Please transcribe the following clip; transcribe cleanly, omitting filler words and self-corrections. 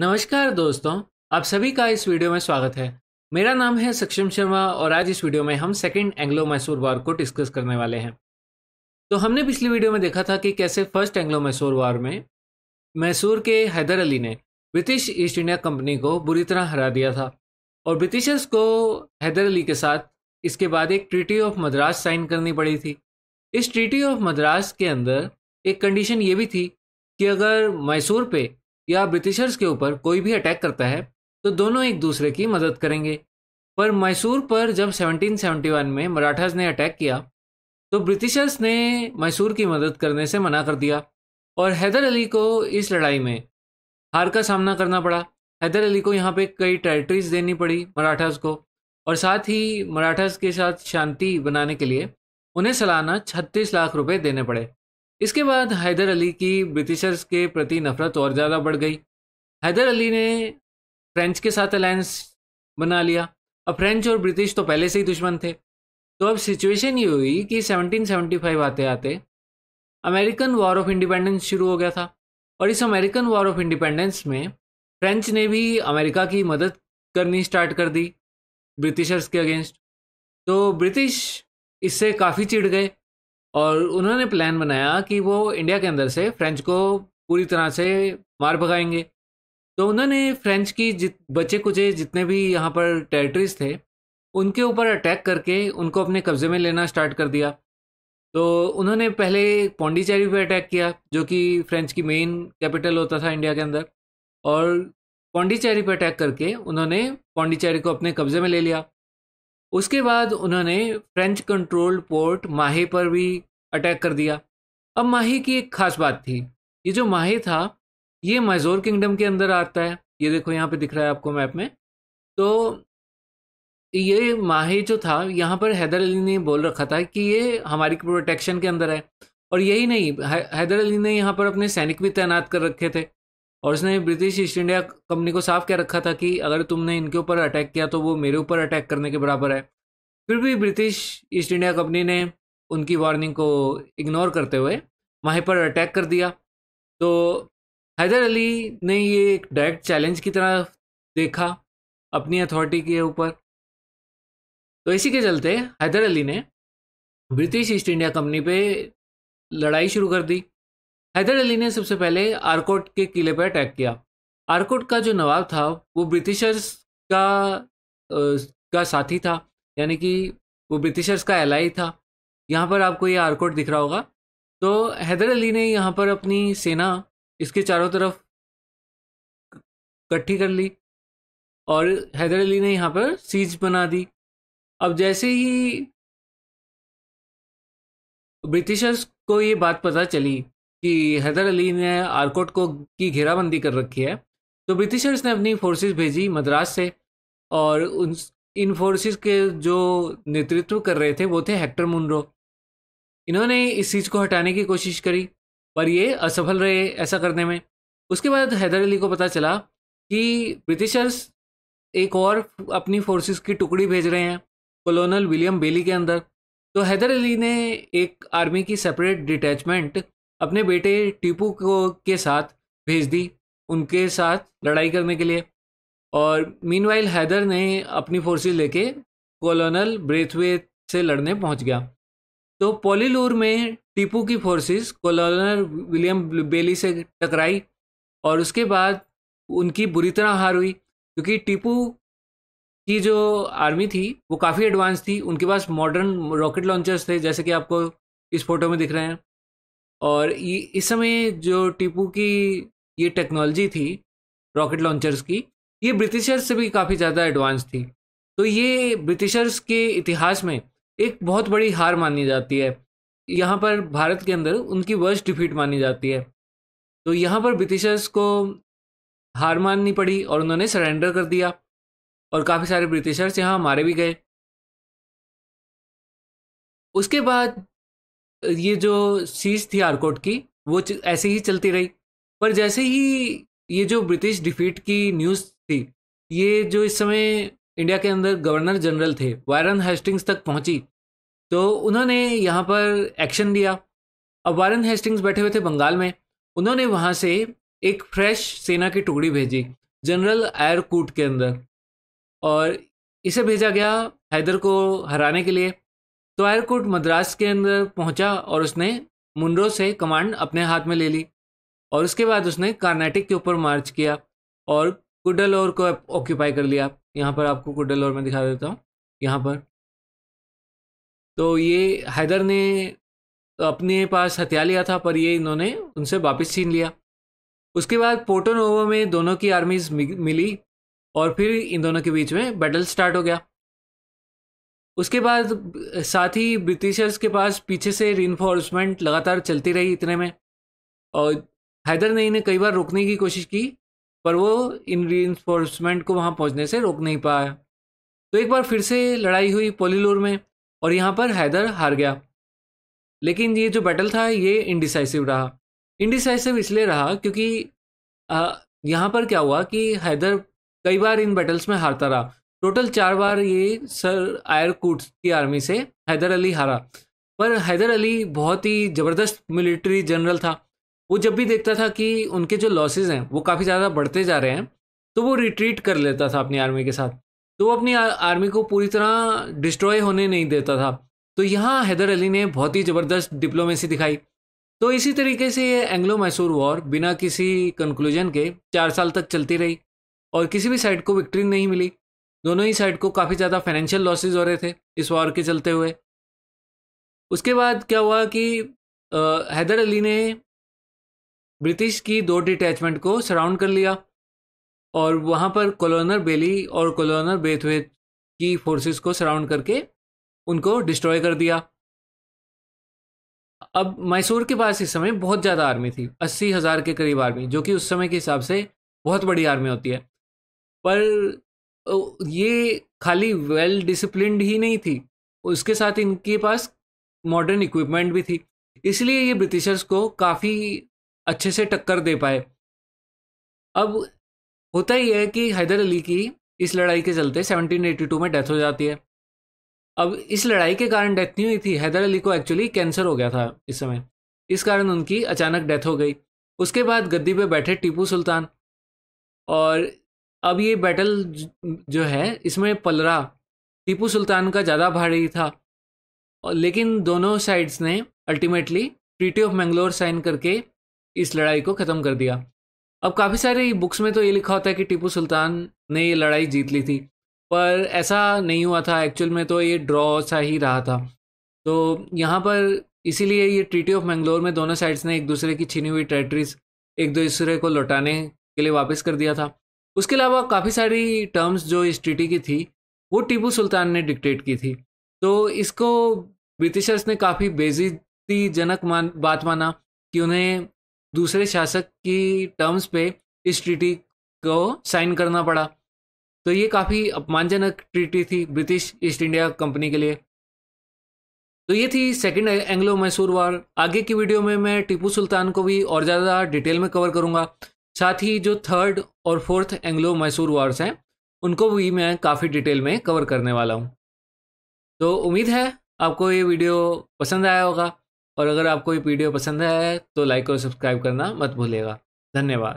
नमस्कार दोस्तों, आप सभी का इस वीडियो में स्वागत है। मेरा नाम है सक्षम शर्मा और आज इस वीडियो में हम सेकेंड एंग्लो मैसूर वॉर को डिस्कस करने वाले हैं। तो हमने पिछली वीडियो में देखा था कि कैसे फर्स्ट एंग्लो मैसूर वॉर में मैसूर के हैदर अली ने ब्रिटिश ईस्ट इंडिया कंपनी को बुरी तरह हरा दिया था और ब्रिटिशर्स को हैदर अली के साथ इसके बाद एक ट्रीटी ऑफ मद्रास साइन करनी पड़ी थी। इस ट्रीटी ऑफ मद्रास के अंदर एक कंडीशन ये भी थी कि अगर मैसूर पे या ब्रिटिशर्स के ऊपर कोई भी अटैक करता है तो दोनों एक दूसरे की मदद करेंगे। पर मैसूर पर जब 1771 में मराठास ने अटैक किया तो ब्रिटिशर्स ने मैसूर की मदद करने से मना कर दिया और हैदर अली को इस लड़ाई में हार का सामना करना पड़ा। हैदर अली को यहाँ पे कई टेरिटरीज देनी पड़ी मराठास को और साथ ही मराठास के साथ शांति बनाने के लिए उन्हें सालाना 36 लाख रुपए देने पड़े। इसके बाद हैदर अली की ब्रिटिशर्स के प्रति नफरत और ज़्यादा बढ़ गई। हैदर अली ने फ्रेंच के साथ अलायंस बना लिया। अब फ्रेंच और ब्रिटिश तो पहले से ही दुश्मन थे। तो अब सिचुएशन ये हुई कि 1775 आते आते अमेरिकन वॉर ऑफ इंडिपेंडेंस शुरू हो गया था और इस अमेरिकन वॉर ऑफ इंडिपेंडेंस में फ्रेंच ने भी अमेरिका की मदद करनी स्टार्ट कर दी ब्रिटिशर्स के अगेंस्ट। तो ब्रिटिश इससे काफ़ी चिढ़ गए और उन्होंने प्लान बनाया कि वो इंडिया के अंदर से फ्रेंच को पूरी तरह से मार भगाएंगे। तो उन्होंने फ्रेंच की बचे कुचे जितने भी यहाँ पर टेरिटरीज थे उनके ऊपर अटैक करके उनको अपने कब्जे में लेना स्टार्ट कर दिया। तो उन्होंने पहले पौंडीचेरी पे अटैक किया जो कि फ्रेंच की मेन कैपिटल होता था इंडिया के अंदर, और पौंडीचेरी पे अटैक करके उन्होंने पौंडीचेरी को अपने कब्जे में ले लिया। उसके बाद उन्होंने फ्रेंच कंट्रोल्ड पोर्ट माहे पर भी अटैक कर दिया। अब माहे की एक खास बात थी, ये जो माहे था ये मैसूर किंगडम के अंदर आता है। ये देखो यहाँ पे दिख रहा है आपको मैप में। तो ये माहे जो था यहाँ पर हैदर अली ने बोल रखा था कि ये हमारी प्रोटेक्शन के अंदर है। और यही नहीं, हैदर अली ने यहाँ पर अपने सैनिक भी तैनात कर रखे थे और उसने ब्रिटिश ईस्ट इंडिया कंपनी को साफ कह रखा था कि अगर तुमने इनके ऊपर अटैक किया तो वो मेरे ऊपर अटैक करने के बराबर है। फिर भी ब्रिटिश ईस्ट इंडिया कंपनी ने उनकी वार्निंग को इग्नोर करते हुए माहे पर अटैक कर दिया। तो हैदर अली ने ये एक डायरेक्ट चैलेंज की तरह देखा अपनी अथॉरिटी के ऊपर। तो इसी के चलते हैदर अली ने ब्रिटिश ईस्ट इंडिया कंपनी पे लड़ाई शुरू कर दी। हैदर अली ने सबसे पहले आरकोट के किले पर अटैक किया। आरकोट का जो नवाब था वो ब्रिटिशर्स का साथी था, यानी कि वो ब्रिटिशर्स का एलाई था। यहाँ पर आपको ये आरकोट दिख रहा होगा। तो हैदर अली ने यहाँ पर अपनी सेना इसके चारों तरफ इकट्ठी कर ली और हैदर अली ने यहाँ पर सीज बना दी। अब जैसे ही ब्रिटिशर्स को ये बात पता चली कि हैदर अली ने आरकोट को की घेराबंदी कर रखी है, तो ब्रिटिशर्स ने अपनी फोर्सेस भेजी मद्रास से और इन फोर्सेस के जो नेतृत्व कर रहे थे वो थे हेक्टर मुनरो। इन्होंने इस चीज़ को हटाने की कोशिश करी पर ये असफल रहे ऐसा करने में। उसके बाद हैदर अली को पता चला कि ब्रिटिशर्स एक और अपनी फोर्सेस की टुकड़ी भेज रहे हैं कॉलोनल विलियम बेली के अंदर। तो हैदर अली ने एक आर्मी की सेपरेट डिटैचमेंट अपने बेटे टीपू को के साथ भेज दी उनके साथ लड़ाई करने के लिए। और मीनवाइल हैदर ने अपनी फोर्सेस लेके कॉलोनल ब्रेथवेट से लड़ने पहुंच गया। तो पोलीलूर में टीपू की फोर्सेस कॉलोनल विलियम बेली से टकराई और उसके बाद उनकी बुरी तरह हार हुई क्योंकि टीपू की जो आर्मी थी वो काफ़ी एडवांस थी। उनके पास मॉडर्न रॉकेट लॉन्चर्स थे जैसे कि आपको इस फोटो में दिख रहे हैं। और इस समय जो टीपू की ये टेक्नोलॉजी थी रॉकेट लॉन्चर्स की, ये ब्रिटिशर्स से भी काफ़ी ज़्यादा एडवांस थी। तो ये ब्रिटिशर्स के इतिहास में एक बहुत बड़ी हार मानी जाती है। यहाँ पर भारत के अंदर उनकी वर्स्ट डिफीट मानी जाती है। तो यहाँ पर ब्रिटिशर्स को हार माननी पड़ी और उन्होंने सरेंडर कर दिया और काफ़ी सारे ब्रिटिशर्स यहाँ मारे भी गए। उसके बाद ये जो सीज थी आरकोट की वो ऐसे ही चलती रही। पर जैसे ही ये जो ब्रिटिश डिफीट की न्यूज़ थी ये जो इस समय इंडिया के अंदर गवर्नर जनरल थे वारन हेस्टिंग्स तक पहुंची तो उन्होंने यहाँ पर एक्शन लिया। अब वारन हेस्टिंग्स बैठे हुए थे बंगाल में। उन्होंने वहाँ से एक फ्रेश सेना की टुकड़ी भेजी जनरल एयरकूट के अंदर, और इसे भेजा गया हैदर को हराने के लिए। तो एयरकूट मद्रास के अंदर पहुंचा और उसने मुनरो से कमांड अपने हाथ में ले ली, और उसके बाद उसने कार्नाटिक के ऊपर मार्च किया और कुड्डलोर को ऑक्यूपाई कर लिया। यहाँ पर आपको कुड्डलोर में दिखा देता हूँ, यहाँ पर। तो ये हैदर ने अपने पास हथियार लिया था, पर ये इन्होंने उनसे वापस छीन लिया। उसके बाद पोर्टो नोवो में दोनों की आर्मीज मिली और फिर इन दोनों के बीच में बैटल स्टार्ट हो गया। उसके बाद साथ ही ब्रिटिशर्स के पास पीछे से रीइंफोर्समेंट लगातार चलती रही इतने में, और हैदर ने इन्हें कई बार रोकने की कोशिश की, पर वो इन रीइंफोर्समेंट को वहाँ पहुँचने से रोक नहीं पाया। तो एक बार फिर से लड़ाई हुई पोलीलूर में, और यहाँ पर हैदर हार गया। लेकिन ये जो बैटल था ये इंडिसाइसिव रहा। इंडिसाइसिव इसलिए रहा क्योंकि यहाँ पर क्या हुआ कि हैदर कई बार इन बैटल्स में हारता रहा। टोटल 4 बार ये सर एयरकूट की आर्मी से हैदर अली हारा। पर हैदर अली बहुत ही ज़बरदस्त मिलिट्री जनरल था। वो जब भी देखता था कि उनके जो लॉसेस हैं वो काफ़ी ज़्यादा बढ़ते जा रहे हैं, तो वो रिट्रीट कर लेता था अपनी आर्मी के साथ। तो वो अपनी आर्मी को पूरी तरह डिस्ट्रॉय होने नहीं देता था। तो यहाँ हैदर अली ने बहुत ही ज़बरदस्त डिप्लोमेसी दिखाई। तो इसी तरीके से ये एंग्लो मैसूर वॉर बिना किसी कंक्लूजन के 4 साल तक चलती रही, और किसी भी साइड को विक्ट्री नहीं मिली। दोनों ही साइड को काफ़ी ज़्यादा फाइनेंशियल लॉसेज हो रहे थे इस वॉर के चलते हुए। उसके बाद क्या हुआ कि हैदर अली ने ब्रिटिश की 2 डिटैचमेंट को सराउंड कर लिया, और वहाँ पर कॉलोनर बेली और कॉलोनर बेथवेट की फोर्सेस को सराउंड करके उनको डिस्ट्रॉय कर दिया। अब मैसूर के पास इस समय बहुत ज़्यादा आर्मी थी, 80,000 के करीब आर्मी, जो कि उस समय के हिसाब से बहुत बड़ी आर्मी होती है। पर ये खाली वेल डिसिप्लिन्ड ही नहीं थी, उसके साथ इनके पास मॉडर्न इक्विपमेंट भी थी। इसलिए ये ब्रिटिशर्स को काफ़ी अच्छे से टक्कर दे पाए। अब होता ही है कि हैदर अली की इस लड़ाई के चलते 1782 में डेथ हो जाती है। अब इस लड़ाई के कारण डेथ नहीं हुई थी, हैदर अली को एक्चुअली कैंसर हो गया था इस समय, इस कारण उनकी अचानक डेथ हो गई। उसके बाद गद्दी पे बैठे टीपू सुल्तान, और अब ये बैटल जो है इसमें पलरा टीपू सुल्तान का ज़्यादा भारी था, लेकिन दोनों साइड्स ने ultimately treaty of Mangalore sign करके इस लड़ाई को ख़त्म कर दिया। अब काफ़ी सारी बुक्स में तो ये लिखा होता है कि टीपू सुल्तान ने ये लड़ाई जीत ली थी, पर ऐसा नहीं हुआ था। एक्चुअल में तो ये ड्रॉ सा ही रहा था। तो यहाँ पर इसीलिए ये ट्रीटी ऑफ मैंगलोर में दोनों साइड्स ने एक दूसरे की छीनी हुई टेरिटरीज एक दूसरे को लौटाने के लिए वापस कर दिया था। उसके अलावा काफ़ी सारी टर्म्स जो इस ट्रीटी की थी वो टीपू सुल्तान ने डिक्टेट की थी। तो इसको ब्रिटिशर्स ने काफ़ी बेइज्जतीजनक बात माना कि उन्हें दूसरे शासक की टर्म्स पे इस ट्रीटी को साइन करना पड़ा। तो ये काफ़ी अपमानजनक ट्रीटी थी ब्रिटिश ईस्ट इंडिया कंपनी के लिए। तो ये थी सेकंड एंग्लो मैसूर वॉर। आगे की वीडियो में मैं टीपू सुल्तान को भी और ज़्यादा डिटेल में कवर करूँगा। साथ ही जो 3rd और 4th एंग्लो मैसूर वॉर्स हैं उनको भी मैं काफ़ी डिटेल में कवर करने वाला हूँ। तो उम्मीद है आपको ये वीडियो पसंद आया होगा, और अगर आपको ये वीडियो पसंद आया है तो लाइक और सब्सक्राइब करना मत भूलिएगा। धन्यवाद।